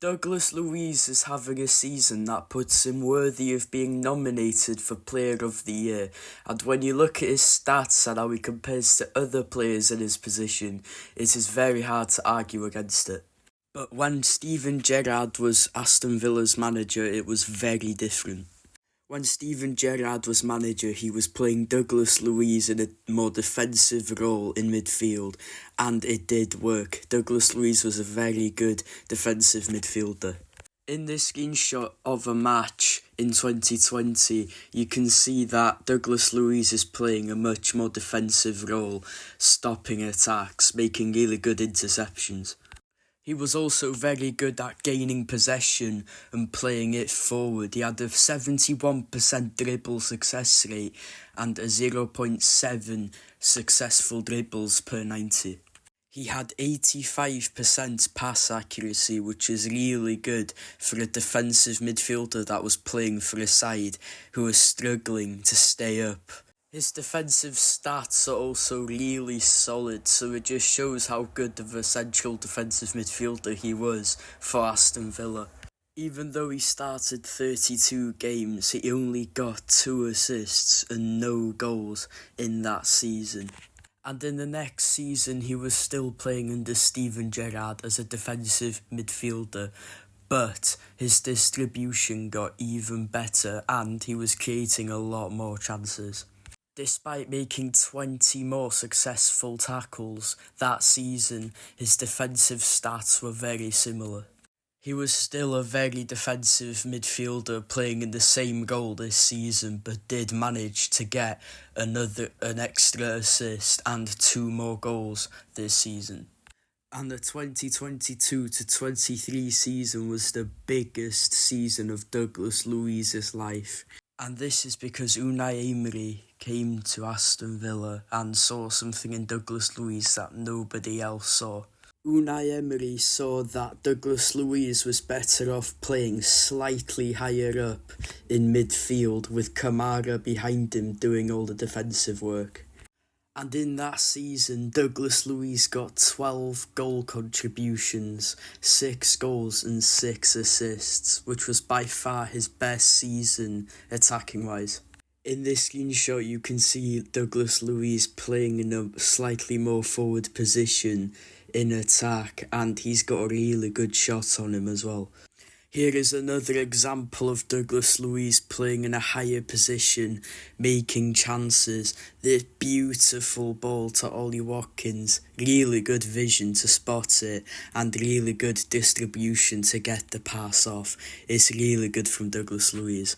Douglas Luiz is having a season that puts him worthy of being nominated for Player of the Year, and when you look at his stats and how he compares to other players in his position, it is very hard to argue against it. But when Steven Gerrard was Aston Villa's manager, it was very different. When Steven Gerrard was manager, he was playing Douglas Luiz in a more defensive role in midfield, and it did work. Douglas Luiz was a very good defensive midfielder. In this screenshot of a match in 2020, you can see that Douglas Luiz is playing a much more defensive role, stopping attacks, making really good interceptions. He was also very good at gaining possession and playing it forward. He had a 71% dribble success rate and a 0.7 successful dribbles per 90. He had 85% pass accuracy, which is really good for a defensive midfielder that was playing for a side who was struggling to stay up. His defensive stats are also really solid, so it just shows how good of a central defensive midfielder he was for Aston Villa. Even though he started 32 games, he only got 2 assists and no goals in that season. And in the next season, he was still playing under Steven Gerrard as a defensive midfielder, but his distribution got even better and he was creating a lot more chances. Despite making 20 more successful tackles that season, his defensive stats were very similar. He was still a very defensive midfielder playing in the same role this season, but did manage to get an extra assist and 2 more goals this season. And the 2022 to 23 season was the biggest season of Douglas Luiz's life. And this is because Unai Emery came to Aston Villa and saw something in Douglas Luiz that nobody else saw. Unai Emery saw that Douglas Luiz was better off playing slightly higher up in midfield with Kamara behind him doing all the defensive work. And in that season, Douglas Luiz got 12 goal contributions, 6 goals and 6 assists, which was by far his best season attacking-wise. In this screenshot, you can see Douglas Luiz playing in a slightly more forward position in attack, and he's got a really good shot on him as well. Here is another example of Douglas Luiz playing in a higher position, making chances. This beautiful ball to Ollie Watkins, really good vision to spot it, and really good distribution to get the pass off. It's really good from Douglas Luiz.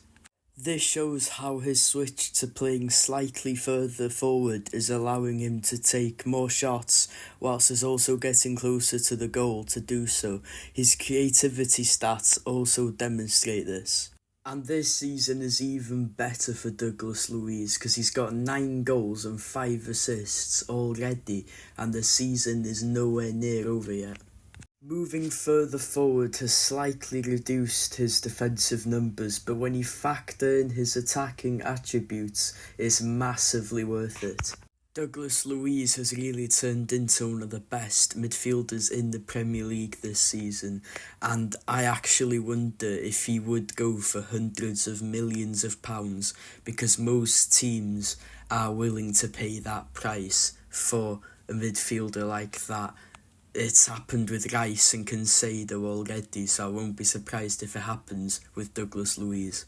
This shows how his switch to playing slightly further forward is allowing him to take more shots, whilst is also getting closer to the goal to do so. His creativity stats also demonstrate this. And this season is even better for Douglas Luiz because he's got 9 goals and 5 assists already, and the season is nowhere near over yet. Moving further forward has slightly reduced his defensive numbers, but when you factor in his attacking attributes, it's massively worth it. Douglas Luiz has really turned into one of the best midfielders in the Premier League this season, and I actually wonder if he would go for hundreds of millions of pounds, because most teams are willing to pay that price for a midfielder like that. It's happened with Rice and Conceição already, so I won't be surprised if it happens with Douglas Luiz.